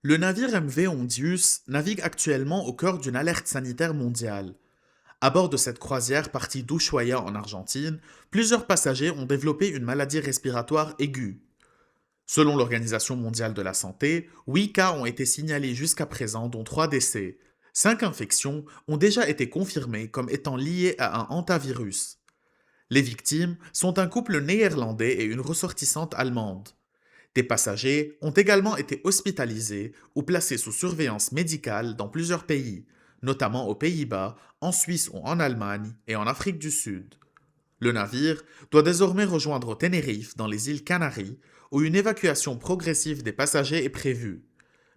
Le navire MV Ondius navigue actuellement au cœur d'une alerte sanitaire mondiale. À bord de cette croisière partie d'Ushuaia en Argentine, plusieurs passagers ont développé une maladie respiratoire aiguë. Selon l'Organisation mondiale de la santé, 8 cas ont été signalés jusqu'à présent, dont 3 décès. 5 infections ont déjà été confirmées comme étant liées à un hantavirus. Les victimes sont un couple néerlandais et une ressortissante allemande. Des passagers ont également été hospitalisés ou placés sous surveillance médicale dans plusieurs pays, notamment aux Pays-Bas, en Suisse ou en Allemagne et en Afrique du Sud. Le navire doit désormais rejoindre Tenerife dans les îles Canaries, où une évacuation progressive des passagers est prévue.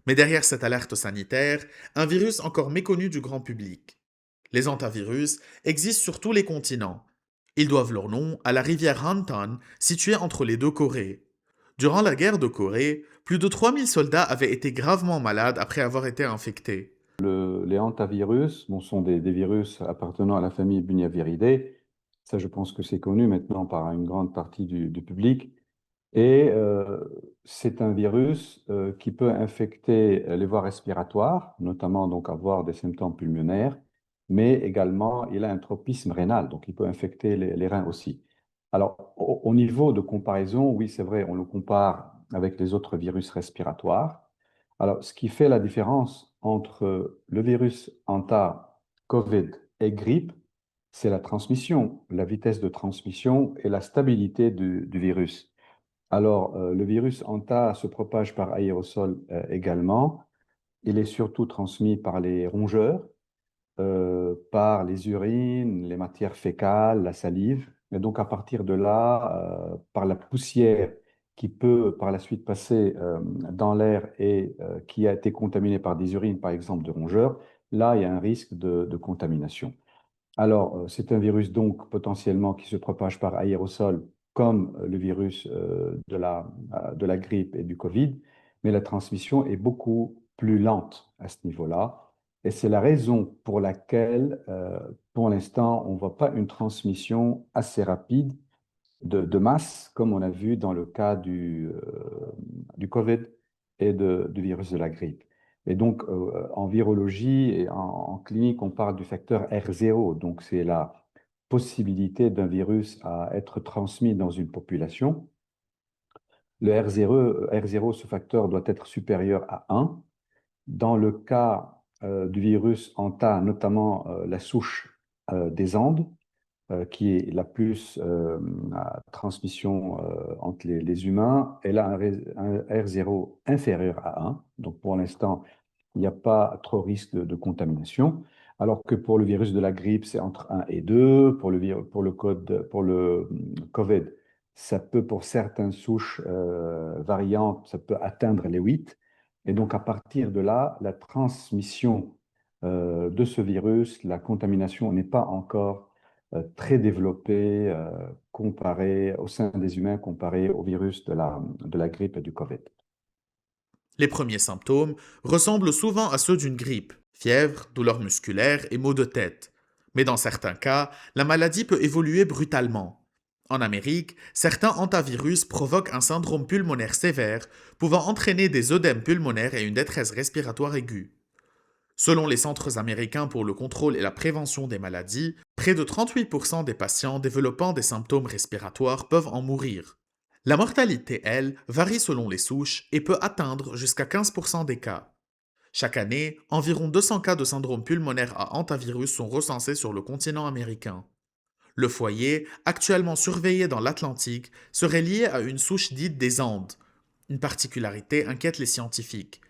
Mais derrière cette alerte sanitaire, un virus encore méconnu du grand public. Les hantavirus existent sur tous les continents. Ils doivent leur nom à la rivière Hantan, située entre les deux Corées. Durant la guerre de Corée, plus de 3000 soldats avaient été gravement malades après avoir été infectés. Les hantavirus, bon, sont des virus appartenant à la famille Bunyaviridae. Ça, je pense que c'est connu maintenant par une grande partie du public. Et c'est un virus qui peut infecter les voies respiratoires, notamment donc avoir des symptômes pulmonaires, mais également il a un tropisme rénal, donc il peut infecter les reins aussi. Alors, au niveau de comparaison, oui, c'est vrai, on le compare avec les autres virus respiratoires. Alors, ce qui fait la différence entre le virus Hanta, COVID et grippe, c'est la transmission, la vitesse de transmission et la stabilité du virus. Alors, le virus Hanta se propage par aérosol également. Il est surtout transmis par les rongeurs, par les urines, les matières fécales, la salive. Et donc, à partir de là, par la poussière qui peut par la suite passer dans l'air et qui a été contaminée par des urines, par exemple, de rongeurs, là, il y a un risque de contamination. Alors, c'est un virus donc potentiellement qui se propage par aérosol, comme le virus de la grippe et du Covid, mais la transmission est beaucoup plus lente à ce niveau-là. Et c'est la raison pour laquelle, pour l'instant, on ne voit pas une transmission assez rapide de masse, comme on a vu dans le cas du Covid et du virus de la grippe. Et donc, en virologie et en clinique, on parle du facteur R0. Donc, c'est la possibilité d'un virus à être transmis dans une population. Le R0, ce facteur doit être supérieur à 1. Dans le cas du virus Hanta, notamment la souche des Andes, qui est la plus à transmission entre les humains, elle a un R0 inférieur à 1. Donc pour l'instant, il n'y a pas trop risque de contamination. Alors que pour le virus de la grippe, c'est entre 1 et 2. Pour le COVID, ça peut, pour certaines souches variantes, ça peut atteindre les 8. Et donc à partir de là, la transmission de ce virus, la contamination n'est pas encore très développé comparé au sein des humains comparé au virus de la grippe et du Covid. Les premiers symptômes ressemblent souvent à ceux d'une grippe, fièvre, douleurs musculaires et maux de tête. Mais dans certains cas, la maladie peut évoluer brutalement. En Amérique, certains hantavirus provoquent un syndrome pulmonaire sévère, pouvant entraîner des œdèmes pulmonaires et une détresse respiratoire aiguë. Selon les Centres américains pour le contrôle et la prévention des maladies, près de 38% des patients développant des symptômes respiratoires peuvent en mourir. La mortalité, elle, varie selon les souches et peut atteindre jusqu'à 15% des cas. Chaque année, environ 200 cas de syndrome pulmonaire à hantavirus sont recensés sur le continent américain. Le foyer, actuellement surveillé dans l'Atlantique, serait lié à une souche dite des Andes. Une particularité inquiète les scientifiques.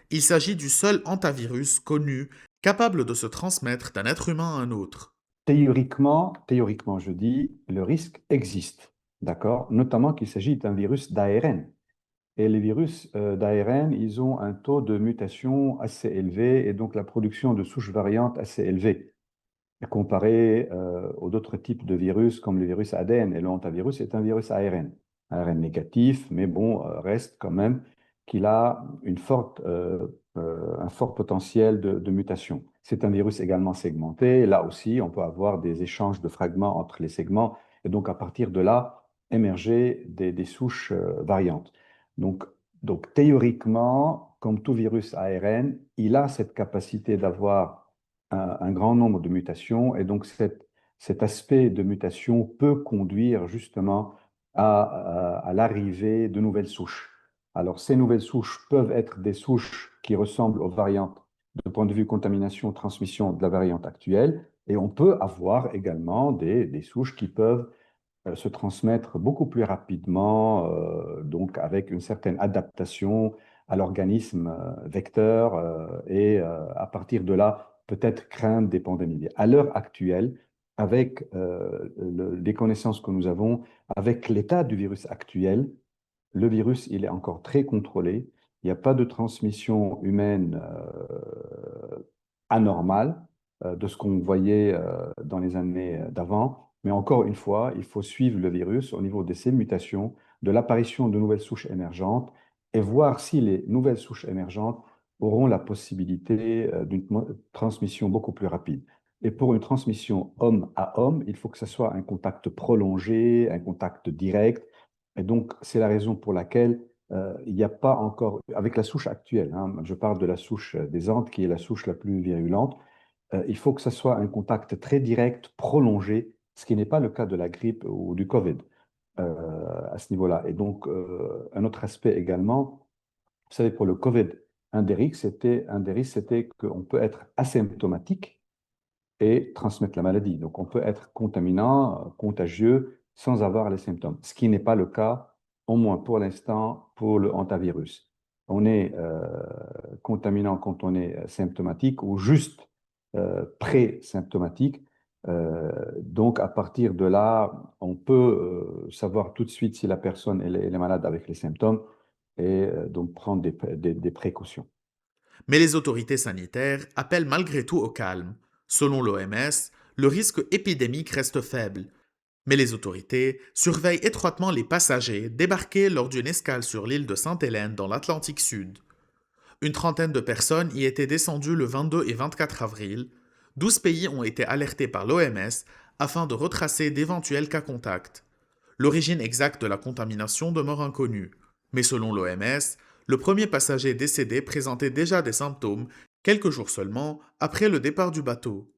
Il s'agit du seul hantavirus connu capable de se transmettre d'un être humain à un autre. Théoriquement, je dis, le risque existe, d'accord? Notamment qu'il s'agit d'un virus d'ARN. Et les virus d'ARN, ils ont un taux de mutation assez élevé et donc la production de souches variantes assez élevée, comparé aux d'autres types de virus comme le virus ADN. Et le hantavirus est un virus ARN. ARN négatif, mais bon, reste quand même qu'il a un fort potentiel de mutation. C'est un virus également segmenté. Là aussi, on peut avoir des échanges de fragments entre les segments et donc à partir de là, émerger des souches variantes. Donc, Donc, théoriquement, comme tout virus ARN, il a cette capacité d'avoir un grand nombre de mutations et donc cet aspect de mutation peut conduire justement à l'arrivée de nouvelles souches. Alors, ces nouvelles souches peuvent être des souches qui ressemblent aux variantes de point de vue contamination, transmission de la variante actuelle et on peut avoir également des souches qui peuvent se transmettre beaucoup plus rapidement, donc avec une certaine adaptation à l'organisme vecteur et à partir de là, peut-être craindre des pandémies. À l'heure actuelle, avec les connaissances que nous avons, avec l'état du virus actuel, le virus, il est encore très contrôlé. Il n'y a pas de transmission humaine anormale de ce qu'on voyait dans les années d'avant. Mais encore une fois, il faut suivre le virus au niveau de ses mutations, de l'apparition de nouvelles souches émergentes et voir si les nouvelles souches émergentes auront la possibilité d'une transmission beaucoup plus rapide. Et pour une transmission homme à homme, il faut que ce soit un contact prolongé, un contact direct. Et donc, c'est la raison pour laquelle il n'y a pas encore, avec la souche actuelle, hein, je parle de la souche des Andes qui est la souche la plus virulente, il faut que ce soit un contact très direct, prolongé, ce qui n'est pas le cas de la grippe ou du Covid à ce niveau-là. Et donc, un autre aspect également, vous savez, pour le Covid, un des risques, c'était qu'on peut être asymptomatique et transmettre la maladie. Donc, on peut être contaminant, contagieux, sans avoir les symptômes, ce qui n'est pas le cas, au moins pour l'instant, pour le hantavirus. On est contaminant quand on est symptomatique ou juste pré-symptomatique. Donc, à partir de là, on peut savoir tout de suite si la personne elle est malade avec les symptômes et donc prendre des précautions. Mais les autorités sanitaires appellent malgré tout au calme. Selon l'OMS, le risque épidémique reste faible, mais les autorités surveillent étroitement les passagers débarqués lors d'une escale sur l'île de Sainte-Hélène dans l'Atlantique Sud. Une trentaine de personnes y étaient descendues le 22 et 24 avril. 12 pays ont été alertés par l'OMS afin de retracer d'éventuels cas contacts. L'origine exacte de la contamination demeure inconnue, mais selon l'OMS, le premier passager décédé présentait déjà des symptômes quelques jours seulement après le départ du bateau.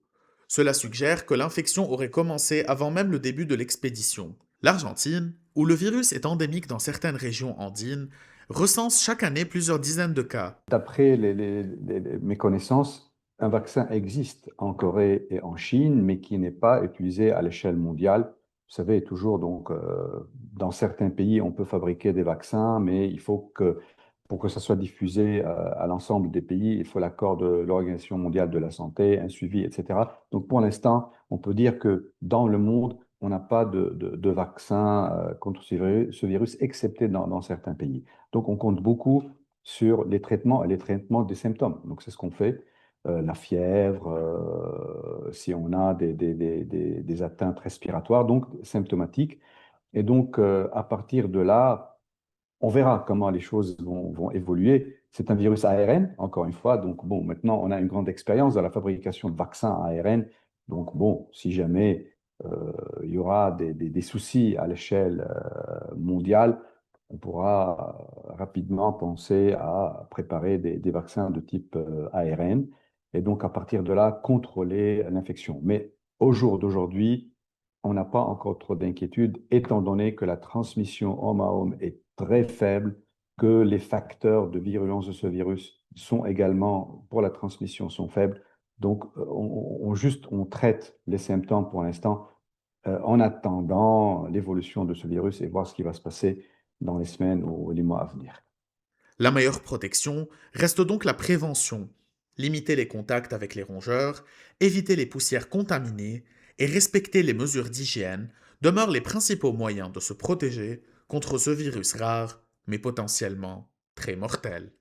Cela suggère que l'infection aurait commencé avant même le début de l'expédition. L'Argentine, où le virus est endémique dans certaines régions andines, recense chaque année plusieurs dizaines de cas. D'après mes connaissances, un vaccin existe en Corée et en Chine, mais qui n'est pas utilisé à l'échelle mondiale. Vous savez, toujours, donc, dans certains pays, on peut fabriquer des vaccins, mais il faut que, pour que ça soit diffusé à l'ensemble des pays, il faut l'accord de l'Organisation mondiale de la santé, un suivi, etc. Donc, pour l'instant, on peut dire que dans le monde, on n'a pas de vaccin contre ce virus, excepté dans certains pays. Donc, on compte beaucoup sur les traitements et les traitements des symptômes. Donc, c'est ce qu'on fait. La fièvre, si on a des atteintes respiratoires, donc symptomatiques. Et donc, à partir de là, on verra comment les choses vont évoluer. C'est un virus ARN, encore une fois. Donc, bon, maintenant, on a une grande expérience dans la fabrication de vaccins ARN. Donc, bon, si jamais il y aura des soucis à l'échelle mondiale, on pourra rapidement penser à préparer des vaccins de type ARN et donc à partir de là, contrôler l'infection. Mais au jour d'aujourd'hui, on n'a pas encore trop d'inquiétude, étant donné que la transmission homme à homme est très faible, que les facteurs de virulence de ce virus sont également, pour la transmission, sont faibles. Donc, on traite les symptômes pour l'instant en attendant l'évolution de ce virus et voir ce qui va se passer dans les semaines ou les mois à venir. La meilleure protection reste donc la prévention. Limiter les contacts avec les rongeurs, éviter les poussières contaminées et respecter les mesures d'hygiène demeurent les principaux moyens de se protéger contre ce virus rare mais potentiellement très mortel.